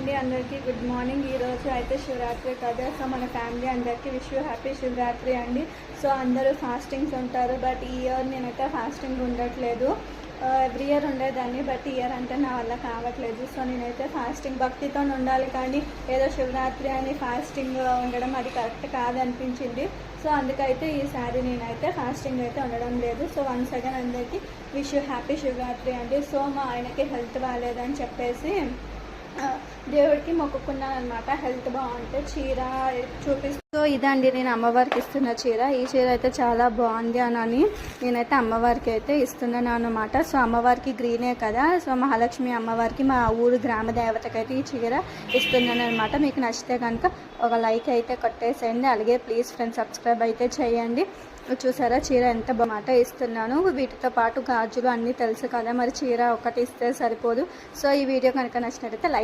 అండి అందరికీ good morning. ఈరోజు అయితే శివరాత్రి కదా, సో మన ఫ్యామిలీ అందరికీ విష్ యూ హ్యాపీ శివరాత్రి అండి. సో అందరూ ఫాస్టింగ్స్ ఉంటారు, బట్ ఈ ఇయర్ నేనైతే ఫాస్టింగ్ ఉండట్లేదు. ఎవ్రీ ఇయర్ ఉండేదాన్ని, బట్ ఇయర్ అంటే నా వల్ల కావట్లేదు. సో నేనైతే ఫాస్టింగ్ భక్తితో ఉండాలి, కానీ ఏదో శివరాత్రి అని ఫాస్టింగ్ ఉండడం అది కరెక్ట్ కాదనిపించింది. సో అందుకైతే ఈసారి నేనైతే ఫాస్టింగ్ అయితే ఉండడం లేదు. సో వన్స్ అగైన్ అందరికీ విష్ యూ హ్యాపీ శివరాత్రి అండి. సో మా ఆయనకి హెల్త్ బాగాలేదని చెప్పేసి దేవుడికి మొక్కుకున్నాను అనమాట. హెల్త్ బాగుంటే చీర చూపిస్తూ. సో ఇదండి నేను అమ్మవారికి ఇస్తున్న చీర. ఈ చీర అయితే చాలా బాగుంది అని నేనైతే అమ్మవారికి అయితే ఇస్తున్నాను అనమాట. సో అమ్మవారికి గ్రీనే కదా, సో మహాలక్ష్మి అమ్మవారికి మా ఊరు గ్రామ దేవతకి అయితే ఈ చీర ఇస్తున్నాను అనమాట. మీకు నచ్చితే కనుక ఒక లైక్ అయితే కొట్టేసేయండి. అలాగే ప్లీజ్ ఫ్రెండ్స్ సబ్స్క్రైబ్ అయితే చేయండి. చూసారా చీర ఎంత బాగా ఇస్తున్నాను. వీటితో పాటు గాజులు అన్నీ తెలుసు కదా, మరి చీర ఒకటి ఇస్తే సరిపోదు. సో ఈ వీడియో కనుక నచ్చినట్టయితే లైక్